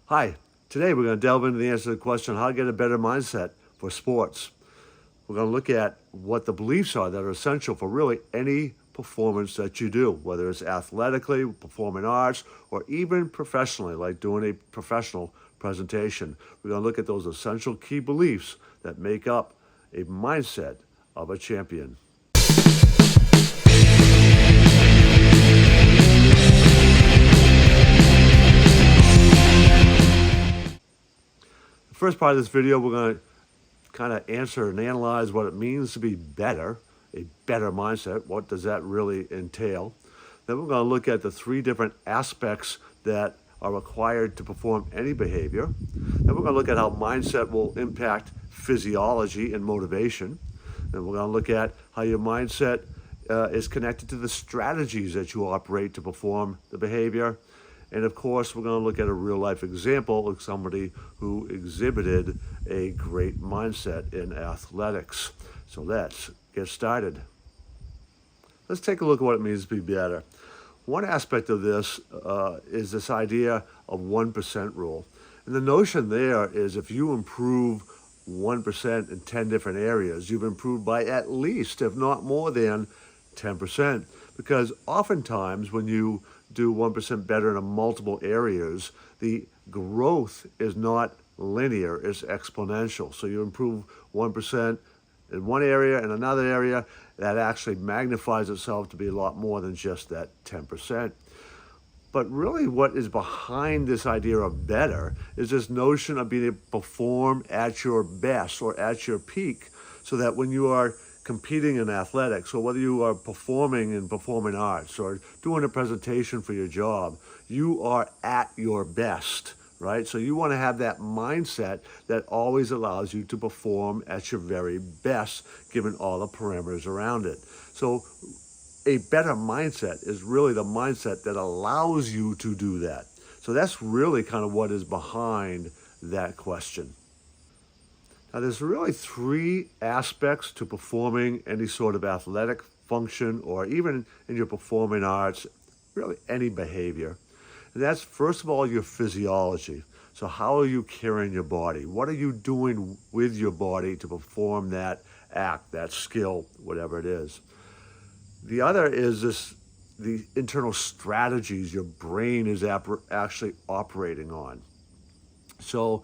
Hi, today we're going to delve into the answer to the question how to get a better mindset for sports. We're going to look at what the beliefs are that are essential for really any performance that you do, whether it's athletically, performing arts, or even professionally, like doing a professional presentation. We're going to look at those essential key beliefs that make up a mindset of a champion. The first part of this video, we're going to kind of answer and analyze what it means to be better, a better mindset. What does that really entail? Then we're going to look at the three different aspects that are required to perform any behavior. Then we're going to look at how mindset will impact physiology and motivation. Then we're going to look at how your mindset is connected to the strategies that you operate to perform the behavior. And of course, we're going to look at a real life example of somebody who exhibited a great mindset in athletics. So let's get started. Let's take a look at what it means to be better. One aspect of this is this idea of 1% rule. And the notion there is if you improve 1% in 10 different areas, you've improved by at least, if not more than, 10%. Because oftentimes when you do 1% better in multiple areas, the growth is not linear, it's exponential. So you improve 1% in one area and another area, that actually magnifies itself to be a lot more than just that 10%. But really what is behind this idea of better is this notion of being able to perform at your best or at your peak, so that when you are competing in athletics, or whether you are performing in performing arts or doing a presentation for your job, you are at your best, right? So you want to have that mindset that always allows you to perform at your very best, given all the parameters around it. So a better mindset is really the mindset that allows you to do that. So that's really kind of what is behind that question. Now, there's really three aspects to performing any sort of athletic function, or even in your performing arts, really any behavior. And that's, first of all, your physiology. So how are you carrying your body? What are you doing with your body to perform that act, that skill, whatever it is? The other is the internal strategies your brain is actually operating on. So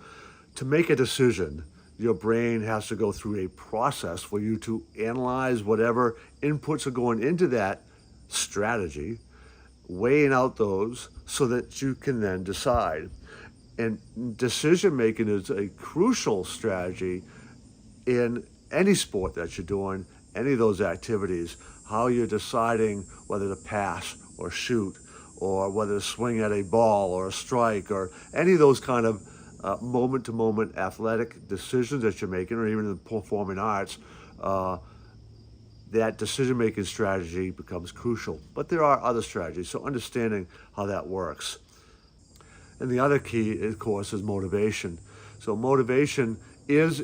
to make a decision, your brain has to go through a process for you to analyze whatever inputs are going into that strategy, weighing out those so that you can then decide. And decision making is a crucial strategy in any sport that you're doing, any of those activities, how you're deciding whether to pass or shoot, or whether to swing at a ball or a strike, or any of those kind of moment-to-moment athletic decisions that you're making, or even in the performing arts, that decision-making strategy becomes crucial. But there are other strategies, so understanding how that works. And the other key, of course, is motivation. So motivation is,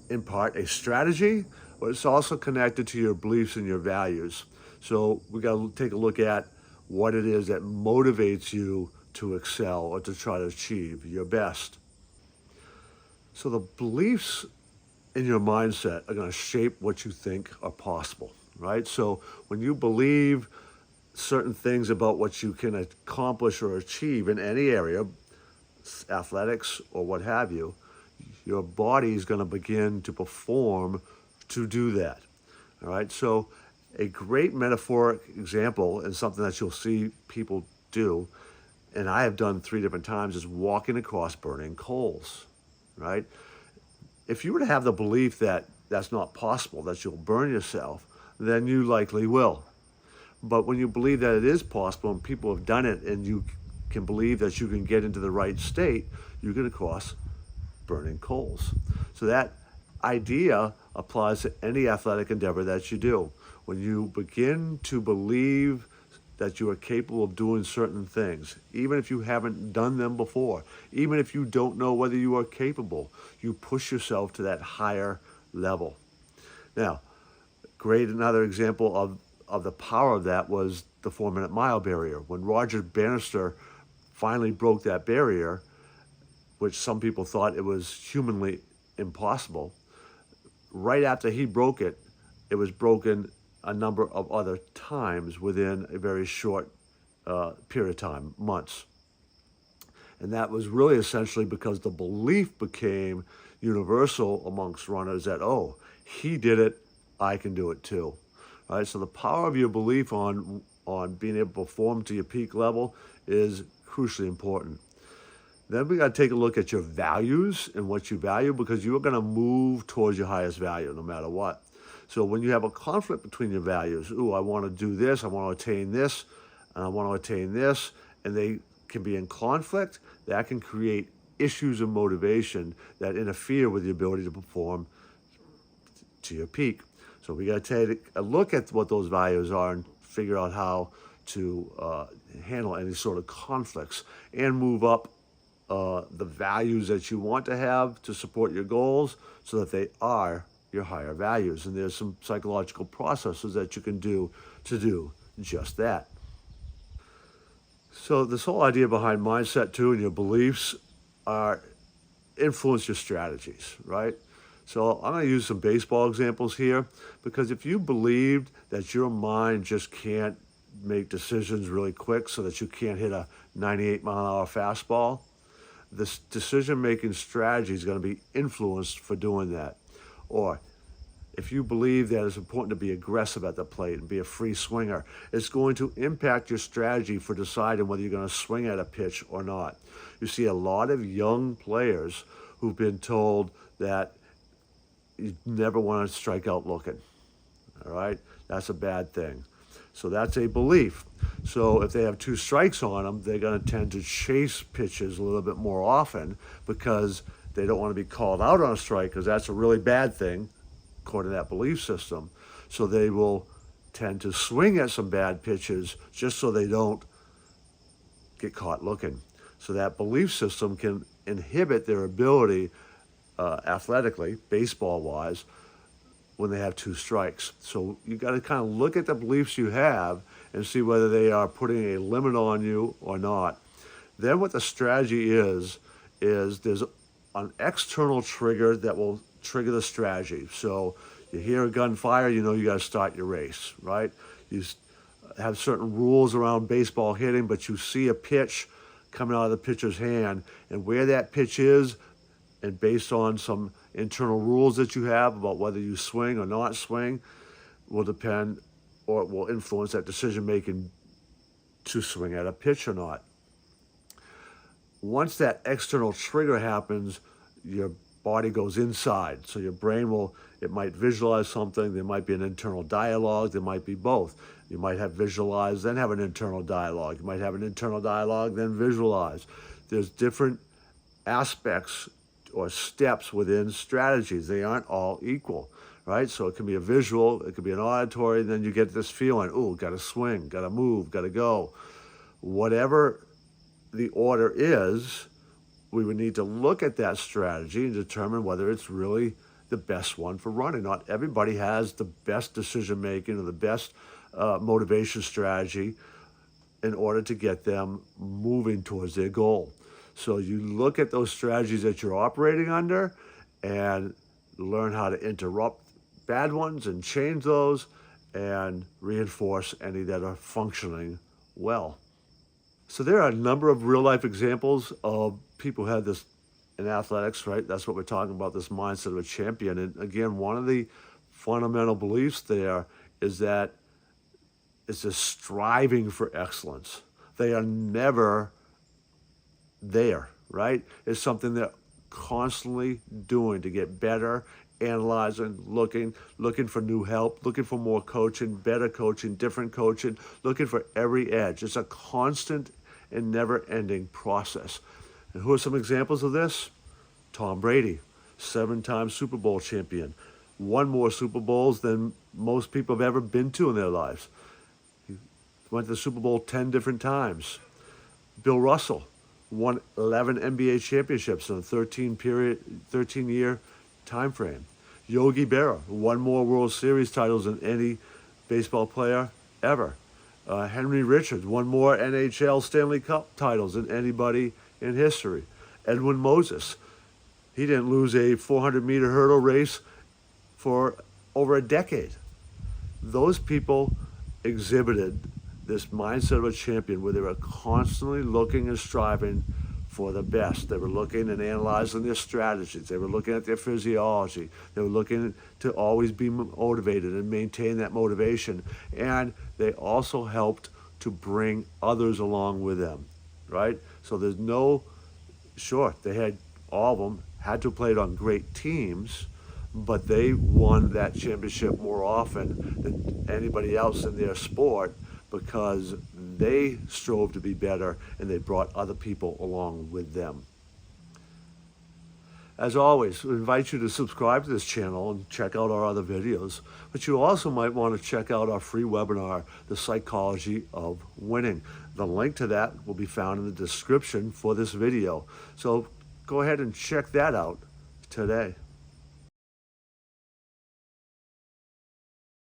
in part, a strategy, but it's also connected to your beliefs and your values. So we got to take a look at what it is that motivates you to excel or to try to achieve your best. So the beliefs in your mindset are going to shape what you think are possible, right? So when you believe certain things about what you can accomplish or achieve in any area, athletics or what have you, your body is going to begin to perform to do that, all right? So a great metaphoric example, and something that you'll see people do, and I have done 3 different times, is walking across burning coals, right? If you were to have the belief that that's not possible, that you'll burn yourself, then you likely will. But when you believe that it is possible and people have done it, and you can believe that you can get into the right state, you're going to cross burning coals. So that idea applies to any athletic endeavor that you do. When you begin to believe that you are capable of doing certain things, even if you haven't done them before, even if you don't know whether you are capable, you push yourself to that higher level. Now, another example of the power of that was the 4-minute mile barrier. When Roger Bannister finally broke that barrier, which some people thought it was humanly impossible. Right after he broke it, it was broken a number of other times within a very short period of time, months. And that was really essentially because the belief became universal amongst runners that, oh, he did it, I can do it too. All right, so the power of your belief on being able to perform to your peak level is crucially important. Then we got to take a look at your values and what you value, because you're going to move towards your highest value no matter what. So when you have a conflict between your values, I want to do this, I want to attain this, and I want to attain this, and they can be in conflict, that can create issues of motivation that interfere with the ability to perform to your peak. So we got to take a look at what those values are and figure out how to handle any sort of conflicts and move up the values that you want to have to support your goals so that they are your higher values. And there's some psychological processes that you can do to do just that. So this whole idea behind mindset too and your beliefs influence your strategies, right? So I'm going to use some baseball examples here, because if you believed that your mind just can't make decisions really quick so that you can't hit a 98-mile-an-hour fastball, this decision-making strategy is going to be influenced for doing that. Or if you believe that it's important to be aggressive at the plate and be a free swinger, it's going to impact your strategy for deciding whether you're going to swing at a pitch or not. You see a lot of young players who've been told that you never want to strike out looking. All right? That's a bad thing. So that's a belief. So if they have 2 strikes on them, they're going to tend to chase pitches a little bit more often because they don't want to be called out on a strike, because that's a really bad thing according to that belief system. So they will tend to swing at some bad pitches just so they don't get caught looking. So that belief system can inhibit their ability athletically, baseball-wise, when they have 2 strikes. So you got to kind of look at the beliefs you have and see whether they are putting a limit on you or not. Then what the strategy is there's an external trigger that will trigger the strategy. So you hear a gunfire, you know you got to start your race, right? You have certain rules around baseball hitting, but you see a pitch coming out of the pitcher's hand, and where that pitch is, and based on some internal rules that you have about whether you swing or not swing, will depend or will influence that decision making to swing at a pitch or not. Once that external trigger happens, your body goes inside. So your brain it might visualize something. There might be an internal dialogue. There might be both. You might have visualized, then have an internal dialogue. You might have an internal dialogue, then visualize. There's different aspects or steps within strategies. They aren't all equal, right? So it can be a visual, it could be an auditory, then you get this feeling, got to swing, got to move, got to go. Whatever the order is, we would need to look at that strategy and determine whether it's really the best one for running. Not everybody has the best decision-making or the best motivation strategy in order to get them moving towards their goal. So you look at those strategies that you're operating under and learn how to interrupt bad ones and change those and reinforce any that are functioning well. So there are a number of real-life examples of people who had this in athletics, right? That's what we're talking about, this mindset of a champion. And again, one of the fundamental beliefs there is that it's just striving for excellence. They are never there, right? It's something they're constantly doing to get better, analyzing, looking for new help, looking for more coaching, better coaching, different coaching, looking for every edge. It's a constant and never-ending process. And who are some examples of this? Tom Brady, 7-time Super Bowl champion, won more Super Bowls than most people have ever been to in their lives. He went to the Super Bowl 10 different times. Bill Russell won 11 NBA championships in a 13-year time frame. Yogi Berra won more World Series titles than any baseball player ever. Henry Richards won more NHL Stanley Cup titles than anybody in history. Edwin Moses. He didn't lose a 400-meter hurdle race for over a decade. Those people exhibited this mindset of a champion where they were constantly looking and striving for the best. They were looking and analyzing their strategies. They were looking at their physiology. They were looking to always be motivated and maintain that motivation. And they also helped to bring others along with them, right? So there's no, sure, they had, all of them had to play it on great teams, but they won that championship more often than anybody else in their sport because they strove to be better and they brought other people along with them. As always, we invite you to subscribe to this channel and check out our other videos, but you also might want to check out our free webinar, The Psychology of Winning. The link to that will be found in the description for this video. So go ahead and check that out today.